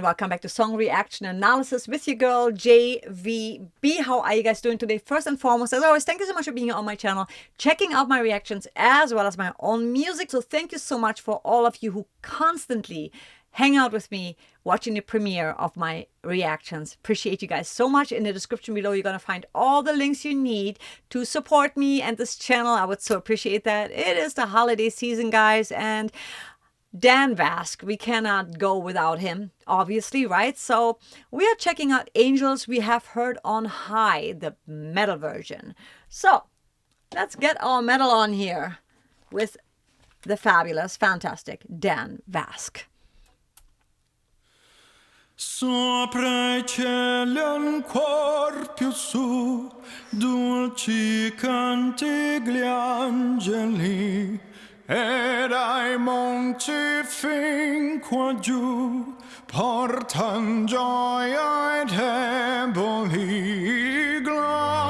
welcome back to Song Reaction Analysis with your girl JVB. How are you guys doing today? First and foremost, as always, thank you so much for being here on my channel, checking out my reactions as well as my own music. So thank you so much for all of you who constantly hang out with me watching the premiere of my reactions. Appreciate you guys so much. In the description below, you're going to find all the links you need to support me and this channel. I would so appreciate that. It is the holiday season, guys, and Dan VASC, we cannot go without him, obviously, right? So we are checking out Angels We Have Heard on High, the metal version. So let's get our metal on here with the fabulous, fantastic Dan VASC. Sopra I cieli ancor più su, dolci canti gli angeli, ed ai monti fin qua giù, portan gioia ai deboli, gloria.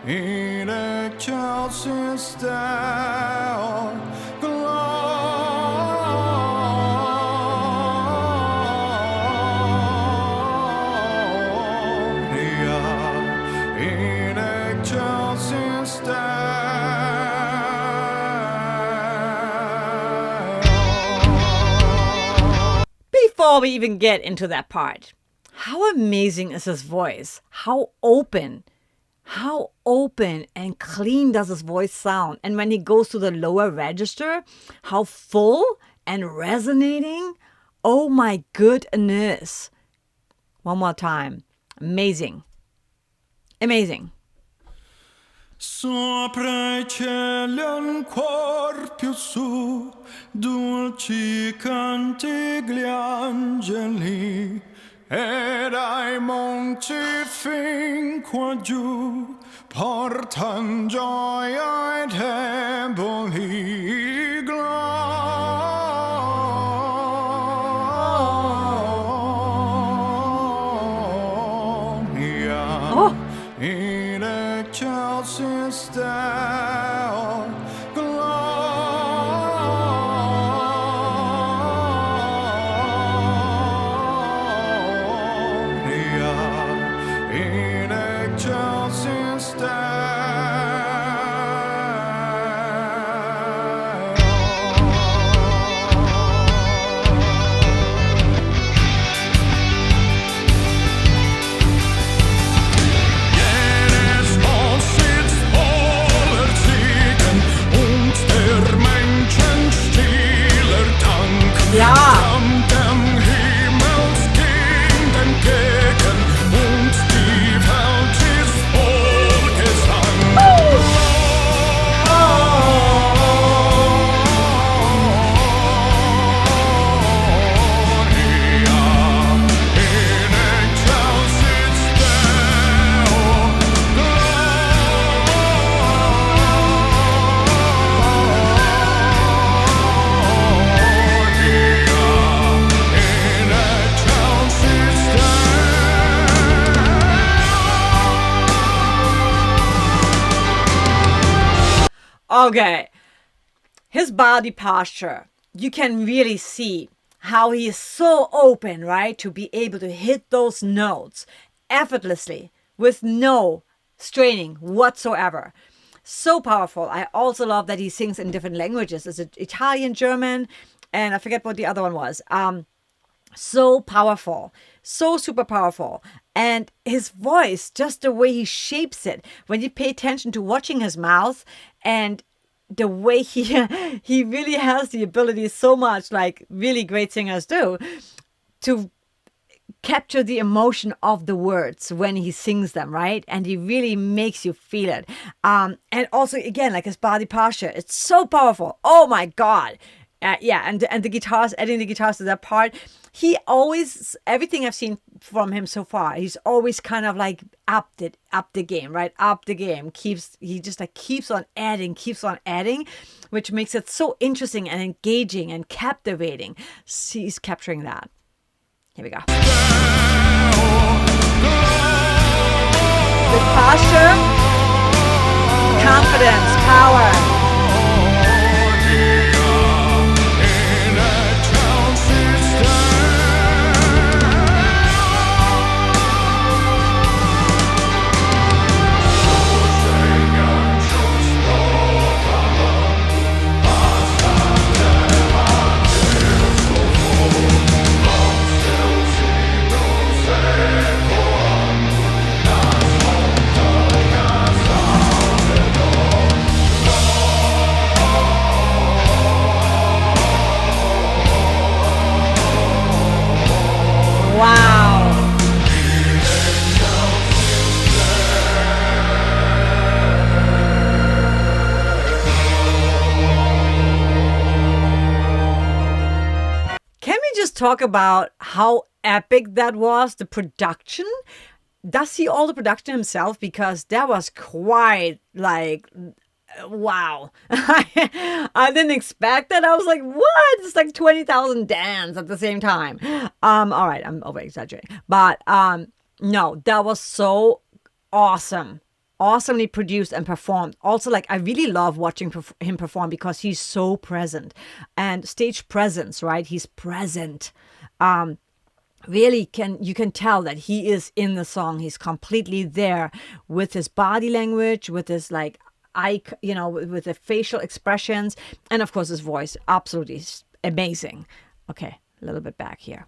In excelsis Deo, gloria. In excelsis Deo. Before we even get into that part, how amazing is his voice? How open and clean does his voice sound? And when he goes to the lower register, how full and resonating. Oh my goodness. One more time. Amazing. Amazing. Sopra I cieli ancor più su, dolci canti gli angeli, ed ai monti fin qua giù, portan gioia ai deboli, gloria. In excelsis Deo, gloria. In excelsis Deo. Ja. Okay, his body posture, you can really see how he is so open, right? To be able to hit those notes effortlessly with no straining whatsoever. So powerful. I also love that he sings in different languages. It's Italian, German, and I forget what the other one was. So powerful, so super powerful. And his voice, just the way he shapes it, when you pay attention to watching his mouth and the way he really has the ability so much, like really great singers do, to capture the emotion of the words when he sings them, right? And he really makes you feel it. And also, again, like his body posture, it's so powerful. Oh my God. Yeah, and the guitars, adding the guitars to that part, he always, everything I've seen from him so far, he's always kind of like upped the game, right? Up the game. He just like keeps on adding, which makes it so interesting and engaging and captivating. He's capturing that. Here we go. Good posture. confidence, power. Wow. Can we just talk about how epic that was? The production? Does he all the production himself? Because that was quite like, wow. I didn't expect that. I was like, what? It's like 20,000 dance at the same time. All right, I'm over exaggerating. But no, that was so awesome. Awesomely produced and performed. Also, like, I really love watching him perform because he's so present. And stage presence, right? He's present. Really you can tell that he is in the song. He's completely there with his body language, with his like with the facial expressions, and of course his voice. Absolutely amazing. Okay, a little bit back here.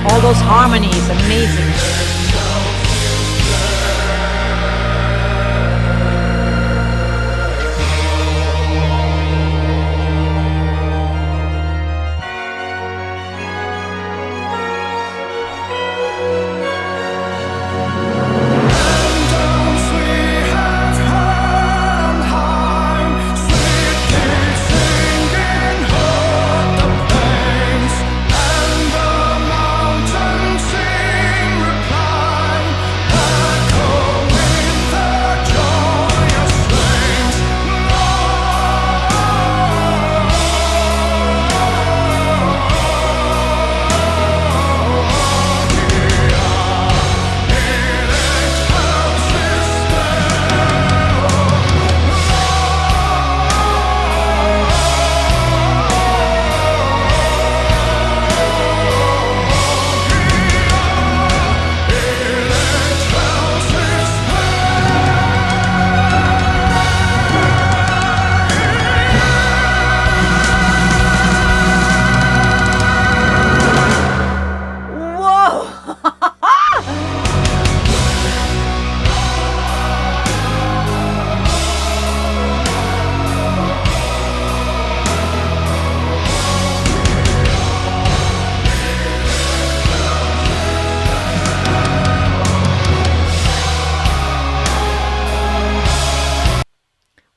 All those harmonies, amazing.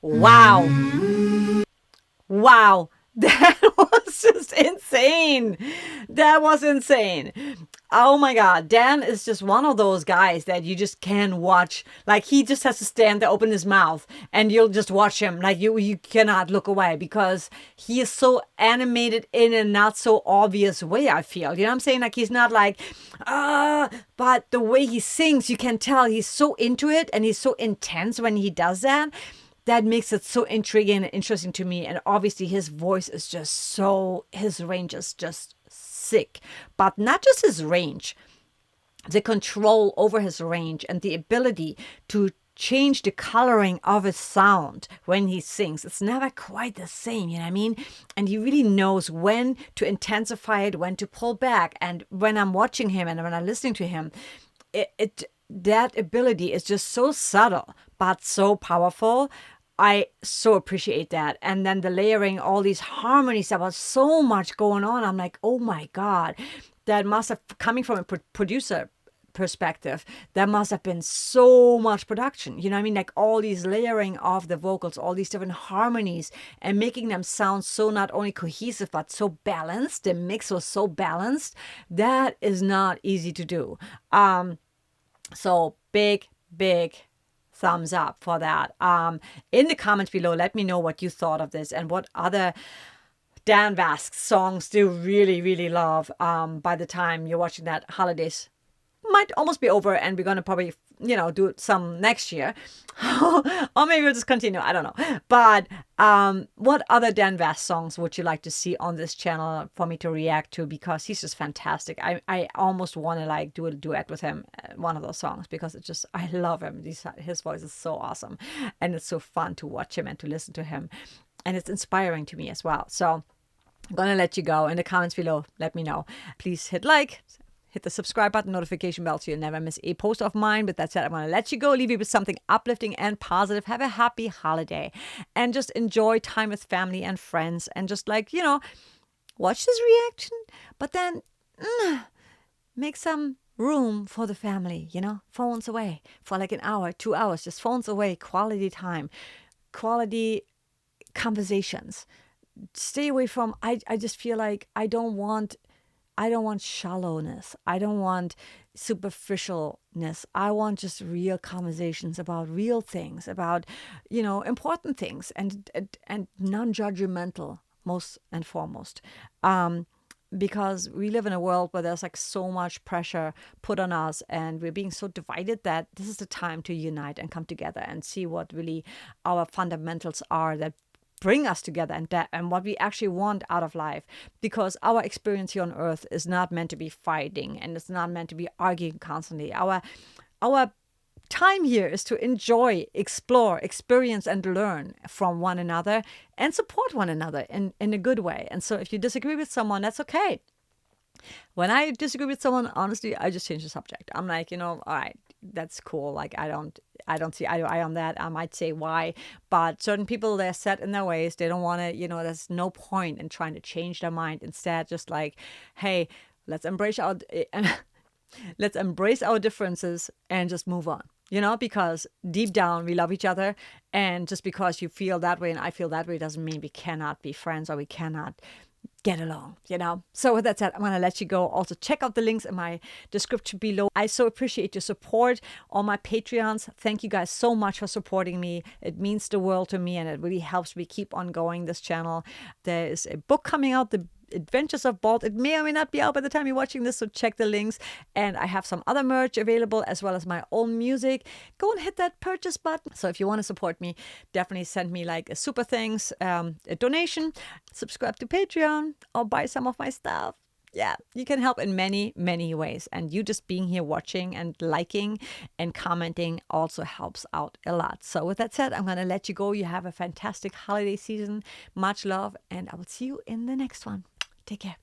Wow. Wow. That was just insane. That was insane. Oh my God. Dan is just one of those guys that you just can't watch. Like, he just has to stand there, open his mouth, and you'll just watch him. Like, you cannot look away because he is so animated in a not so obvious way, I feel. You know what I'm saying? Like, he's not like, but the way he sings, you can tell he's so into it and he's so intense when he does that. That makes it so intriguing and interesting to me. And obviously his voice is just so, his range is just sick. But not just his range, the control over his range and the ability to change the coloring of his sound when he sings. It's never quite the same, you know what I mean? And he really knows when to intensify it, when to pull back. And when I'm watching him and when I'm listening to him, that ability is just so subtle, but so powerful. I so appreciate that. And then the layering, all these harmonies, there was so much going on. I'm like, oh my God, that must have, coming from a producer perspective, there must have been so much production. You know what I mean? Like all these layering of the vocals, all these different harmonies and making them sound so not only cohesive, but so balanced. The mix was so balanced. That is not easy to do. So big thumbs up for that. In the comments below, let me know what you thought of this and what other Dan VASC songs to really, really love. By the time you're watching that, holidays might almost be over, and we're going to probably, do some next year. Or maybe we'll just continue. I don't know. But what other Dan VASC songs would you like to see on this channel for me to react to? Because he's just fantastic. I almost want to do a duet with him, one of those songs, because it's just, I love him. His voice is so awesome. And it's so fun to watch him and to listen to him. And it's inspiring to me as well. So I'm going to let you go. In the comments below, let me know. Please hit like, hit the subscribe button, notification bell so you'll never miss a post of mine. With that said, I'm going to let you go, leave you with something uplifting and positive. Have a happy holiday and just enjoy time with family and friends, and just watch this reaction, but then make some room for the family, phones away for like an hour, 2 hours, just phones away, quality time, quality conversations. Stay away from, I just feel like I don't want shallowness. I don't want superficialness. I want just real conversations about real things, about, important things, and non-judgmental, most and foremost. Because we live in a world where there's so much pressure put on us, and we're being so divided, that this is the time to unite and come together and see what really our fundamentals are that bring us together, and what we actually want out of life. Because our experience here on earth is not meant to be fighting, and it's not meant to be arguing constantly. Our time here is to enjoy, explore, experience, and learn from one another, and support one another in a good way. And so if you disagree with someone, that's okay. When I disagree with someone, honestly, I just change the subject. I'm like, all right, that's cool. I don't see eye to eye on that. I might say why, but certain people, they're set in their ways. They don't want to, there's no point in trying to change their mind. Instead, just hey, let's embrace our differences and just move on. Because deep down we love each other, and just because you feel that way and I feel that way doesn't mean we cannot be friends or we cannot get along, So with that said, I'm going to let you go. Also, check out the links in my description below. I so appreciate your support on my Patreons. Thank you guys so much for supporting me. It means the world to me, and it really helps me keep on going this channel. There is a book coming out, The Adventures of Balt. It may or may not be out by the time you're watching this, so check the links. And I have some other merch available, as well as my own music. Go and hit that purchase button. So if you want to support me, definitely send me a super thanks, a donation, subscribe to Patreon, or buy some of my stuff. Yeah, you can help in many, many ways. And you just being here watching and liking and commenting also helps out a lot. So with that said, I'm going to let you go. You have a fantastic holiday season. Much love, and I will see you in the next one. Take care.